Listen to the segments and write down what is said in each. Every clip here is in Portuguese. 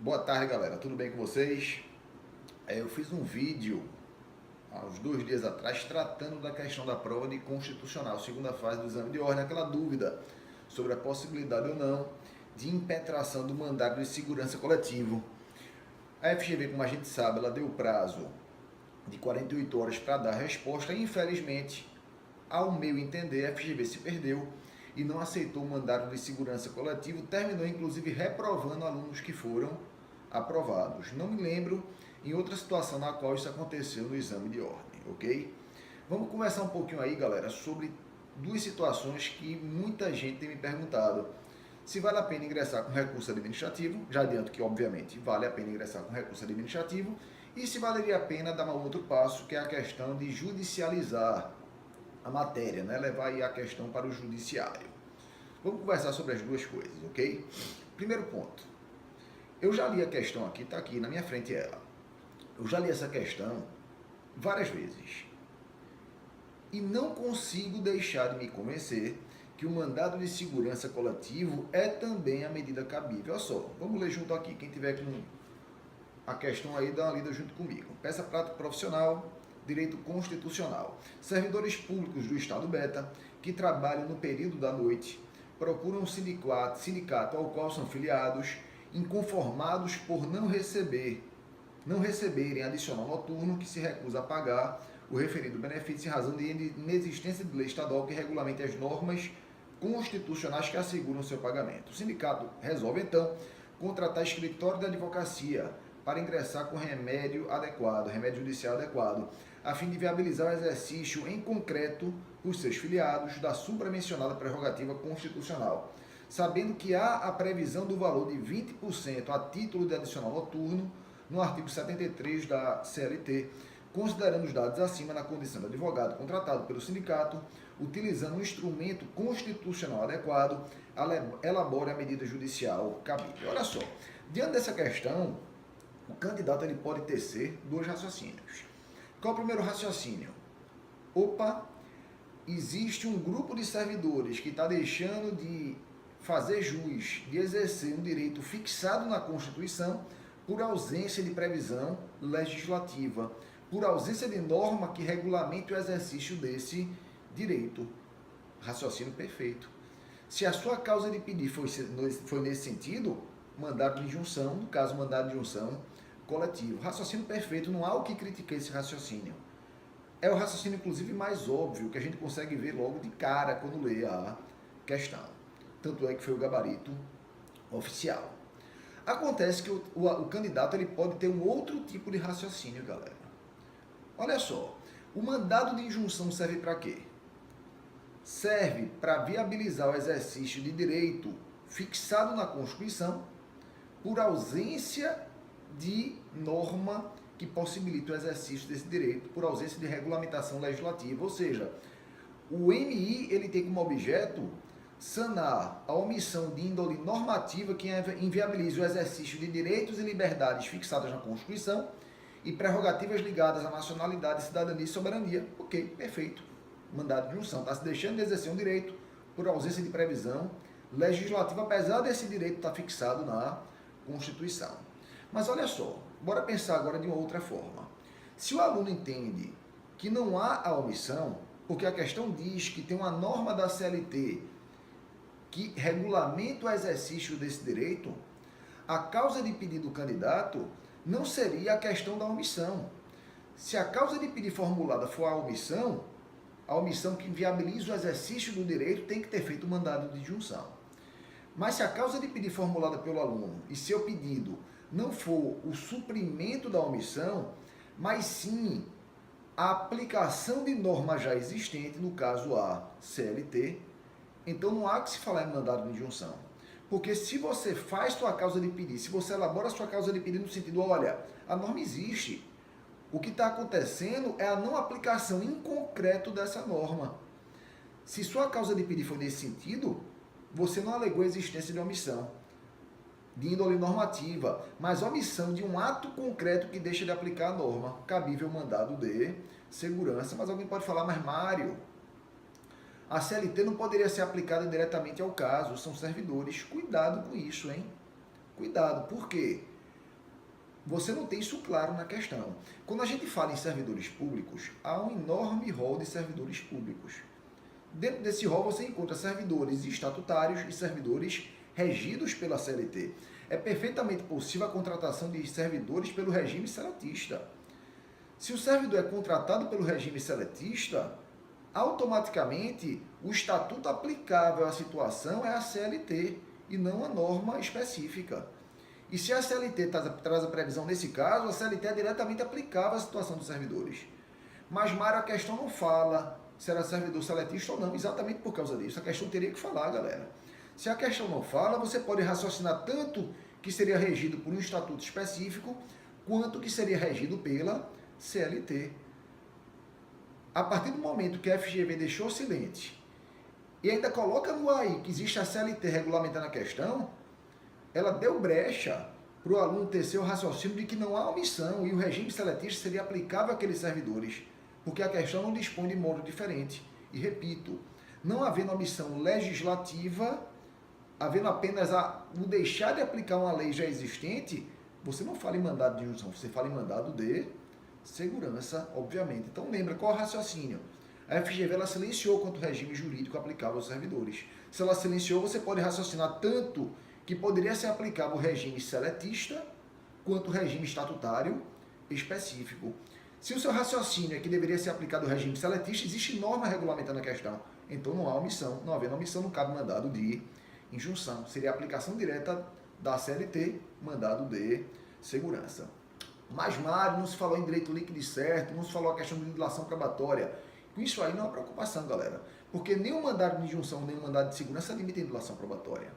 Boa tarde, galera. Tudo bem com vocês? Eu fiz um vídeo há uns 2 dias atrás tratando da questão da prova de constitucional, segunda fase do exame de ordem, aquela dúvida sobre a possibilidade ou não de impetração do mandado de segurança coletivo. A FGV, como a gente sabe, ela deu prazo de 48 horas para dar a resposta e, infelizmente, ao meu entender, a FGV se perdeu e não aceitou o mandado de segurança coletivo, terminou inclusive reprovando alunos que foram aprovados. Não me lembro em outra situação na qual isso aconteceu no exame de ordem, ok? Vamos conversar um pouquinho aí, galera, sobre duas situações que muita gente tem me perguntado. Se vale a pena ingressar com recurso administrativo, já adianto que obviamente vale a pena ingressar com recurso administrativo, e se valeria a pena dar um outro passo, que é a questão de judicializar a matéria, né? Levar aí a questão para o judiciário. Vamos conversar sobre as duas coisas, ok? Primeiro ponto. Eu já li a questão aqui, está aqui na minha frente ela. Eu já li essa questão várias vezes. E não consigo deixar de me convencer que o mandado de segurança coletivo é também a medida cabível. Olha só, vamos ler junto aqui. Quem tiver com a questão aí, dá uma lida junto comigo. Peça prática profissional, direito constitucional. Servidores públicos do Estado Beta, que trabalham no período da noite, procuram um sindicato ao qual são filiados, inconformados por não receberem adicional noturno que se recusa a pagar o referido benefício em razão de inexistência de lei estadual que regulamente as normas constitucionais que asseguram seu pagamento. O sindicato resolve, então, contratar escritório de advocacia para ingressar com remédio judicial adequado, a fim de viabilizar o exercício em concreto por seus filiados da supramencionada prerrogativa constitucional, sabendo que há a previsão do valor de 20% a título de adicional noturno no artigo 73 da CLT, considerando os dados acima na condição de advogado contratado pelo sindicato, utilizando um instrumento constitucional adequado, elabore a medida judicial cabível. Olha só, diante dessa questão, o candidato ele pode tecer dois raciocínios. Qual é o primeiro raciocínio? Opa, existe um grupo de servidores que está deixando de fazer jus, de exercer um direito fixado na Constituição por ausência de previsão legislativa, por ausência de norma que regulamente o exercício desse direito. Raciocínio perfeito. Se a sua causa de pedir foi nesse sentido, mandado de injunção, no caso, mandado de injunção coletivo. Raciocínio perfeito, não há o que criticar esse raciocínio. É o raciocínio, inclusive, mais óbvio, que a gente consegue ver logo de cara quando lê a questão. Tanto é que foi o gabarito oficial. Acontece que o candidato ele pode ter um outro tipo de raciocínio, galera. Olha só, o mandado de injunção serve para quê? Serve para viabilizar o exercício de direito fixado na Constituição por ausência de norma que possibilite o exercício desse direito, por ausência de regulamentação legislativa. Ou seja, o MI ele tem como objeto sanar a omissão de índole normativa que inviabilize o exercício de direitos e liberdades fixados na Constituição e prerrogativas ligadas à nacionalidade, cidadania e soberania. Ok, perfeito. Mandado de injunção. Está se deixando de exercer um direito por ausência de previsão legislativa, apesar desse direito estar fixado na Constituição. Mas olha só, bora pensar agora de uma outra forma. Se o aluno entende que não há a omissão, porque a questão diz que tem uma norma da CLT que regulamenta o exercício desse direito, a causa de pedido do candidato não seria a questão da omissão. Se a causa de pedido formulada for a omissão que inviabiliza o exercício do direito tem que ter feito o mandado de injunção. Mas se a causa de pedido formulada pelo aluno e seu pedido não for o suprimento da omissão, mas sim a aplicação de norma já existente, no caso a CLT, então não há que se falar em mandado de injunção. Porque se você faz sua causa de pedido, se você elabora sua causa de pedido no sentido, olha, a norma existe, o que está acontecendo é a não aplicação em concreto dessa norma. Se sua causa de pedido foi nesse sentido, você não alegou a existência de omissão, de índole normativa, mas omissão de um ato concreto que deixa de aplicar a norma, cabível mandado de segurança. Mas alguém pode falar, mas Mário, a CLT não poderia ser aplicada diretamente ao caso, são servidores. Cuidado com isso, hein? Cuidado, por quê? você não tem isso claro na questão. Quando a gente fala em servidores públicos, há um enorme rol de servidores públicos. Dentro desse rol você encontra servidores estatutários e servidores regidos pela CLT. É perfeitamente possível a contratação de servidores pelo regime seletista. Se o servidor é contratado pelo regime seletista, automaticamente o estatuto aplicável à situação é a CLT e não a norma específica. E se a CLT traz a previsão nesse caso, a CLT é diretamente aplicável à situação dos servidores. Mas, Mário, a questão não fala se era servidor seletista ou não, exatamente por causa disso. A questão teria que falar, galera. Se a questão não fala, você pode raciocinar tanto que seria regido por um estatuto específico, quanto que seria regido pela CLT. A partir do momento que a FGV deixou silente e ainda coloca no AI que existe a CLT regulamentando a questão, ela deu brecha para o aluno ter seu raciocínio de que não há omissão e o regime seletista seria aplicável àqueles servidores, porque a questão não dispõe de modo diferente. E repito, não havendo omissão legislativa, havendo apenas o deixar de aplicar uma lei já existente, você não fala em mandado de injunção, você fala em mandado de segurança, obviamente. Então lembra, qual é o raciocínio? A FGV ela silenciou quanto o regime jurídico aplicável aos servidores. Se ela silenciou, você pode raciocinar tanto que poderia ser aplicável o regime seletista quanto o regime estatutário específico. Se o seu raciocínio é que deveria ser aplicado o regime seletista, existe norma regulamentando a questão. Então não há omissão. Não havendo omissão, não cabe mandado de injunção. Seria a aplicação direta da CLT, mandado de segurança. Mas, Mário, não se falou em direito líquido e certo, não se falou a questão de dilação probatória. Com isso aí não é preocupação, galera. Porque nem o mandado de injunção, nem o mandado de segurança limitam dilação probatória.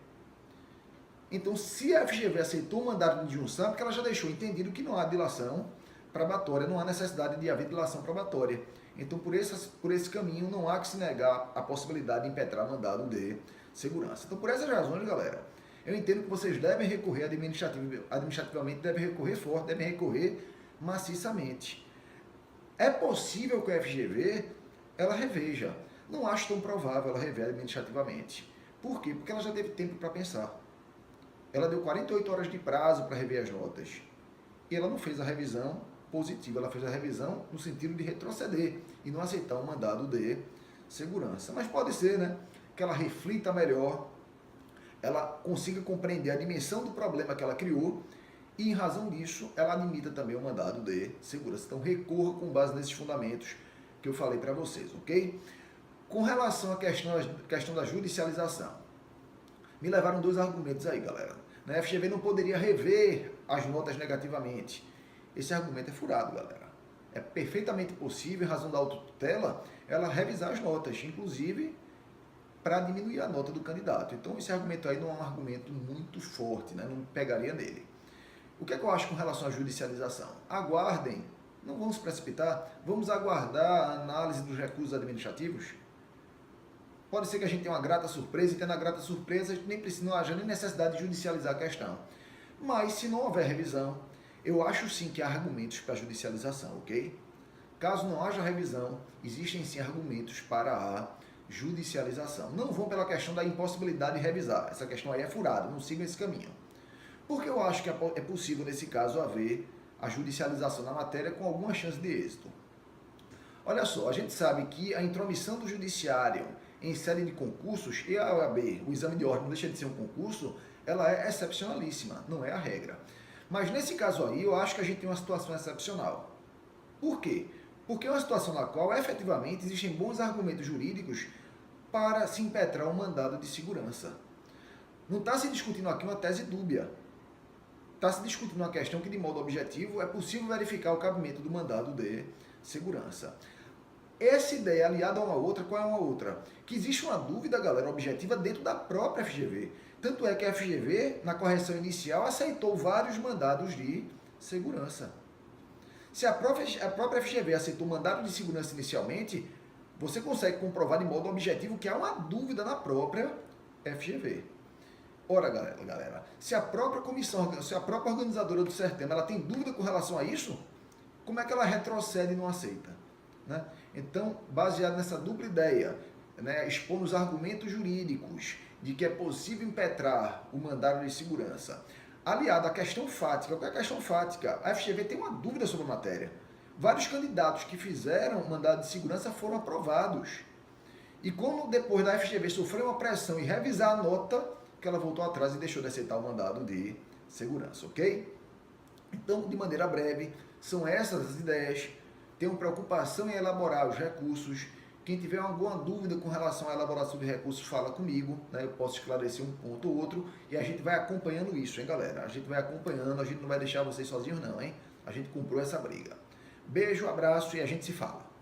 Então, se a FGV aceitou o mandado de injunção, é porque ela já deixou entendido que não há dilação probatória, não há necessidade de haver dilação probatória. Então, por esse caminho, não há que se negar a possibilidade de impetrar mandado de segurança. Então, por essas razões, galera, eu entendo que vocês devem recorrer administrativamente, devem recorrer forte, devem recorrer maciçamente. É possível que a FGV ela reveja. Não acho tão provável ela rever administrativamente. Por quê? Porque ela já teve tempo para pensar. Ela deu 48 horas de prazo para rever as notas. E ela não fez a revisão positiva, ela fez a revisão no sentido de retroceder e não aceitar um mandado de segurança. Mas pode ser, né, que ela reflita melhor, ela consiga compreender a dimensão do problema que ela criou e, em razão disso, ela admita também o mandado de segurança. Então, recorra com base nesses fundamentos que eu falei para vocês, ok? Com relação à questão da judicialização, me levaram dois argumentos aí, galera. A FGV não poderia rever as notas negativamente. Esse argumento é furado, galera. É perfeitamente possível, em razão da autotutela, ela revisar as notas, inclusive para diminuir a nota do candidato. Então, esse argumento aí não é um argumento muito forte, né? Não pegaria nele. O que é que eu acho com relação à judicialização? Aguardem, não vamos precipitar, vamos aguardar a análise dos recursos administrativos. Pode ser que a gente tenha uma grata surpresa, e tendo a grata surpresa, não haja nem necessidade de judicializar a questão. Mas, se não houver revisão, eu acho sim que há argumentos para a judicialização, ok? Caso não haja revisão, existem sim argumentos para a judicialização. Não vão pela questão da impossibilidade de revisar. Essa questão aí é furada, não sigam esse caminho. Porque eu acho que é possível, nesse caso, haver a judicialização na matéria com alguma chance de êxito. Olha só, a gente sabe que a intromissão do judiciário em série de concursos, e a OAB, o exame de ordem não deixa de ser um concurso, ela é excepcionalíssima, não é a regra. Mas nesse caso aí, eu acho que a gente tem uma situação excepcional. Por quê? Porque é uma situação na qual, efetivamente, existem bons argumentos jurídicos para se impetrar um mandado de segurança. Não está se discutindo aqui uma tese dúbia. Está se discutindo uma questão que, de modo objetivo, é possível verificar o cabimento do mandado de segurança. Essa ideia aliada a uma outra, qual é uma outra? Que existe uma dúvida, galera, objetiva dentro da própria FGV. Tanto é que a FGV, na correção inicial, aceitou vários mandados de segurança. Se a própria FGV aceitou o mandado de segurança inicialmente, você consegue comprovar de modo objetivo que há uma dúvida na própria FGV. Ora, galera, se a própria comissão, se a própria organizadora do certame, ela tem dúvida com relação a isso, como é que ela retrocede e não aceita? Né? Então, baseado nessa dupla ideia, né, expor os argumentos jurídicos de que é possível impetrar o mandado de segurança, aliado à questão fática. Qual é a questão fática? A FGV tem uma dúvida sobre a matéria. Vários candidatos que fizeram mandado de segurança foram aprovados. E quando depois da FGV sofreu uma pressão e revisar a nota, que ela voltou atrás e deixou de aceitar o mandado de segurança, ok? Então, de maneira breve, são essas as ideias. Tenho preocupação em elaborar os recursos. Quem tiver alguma dúvida com relação à elaboração de recursos, fala comigo, né? Eu posso esclarecer um ponto ou outro e a gente vai acompanhando isso, hein, galera? A gente vai acompanhando, a gente não vai deixar vocês sozinhos não, hein? A gente comprou essa briga. Beijo, abraço e a gente se fala.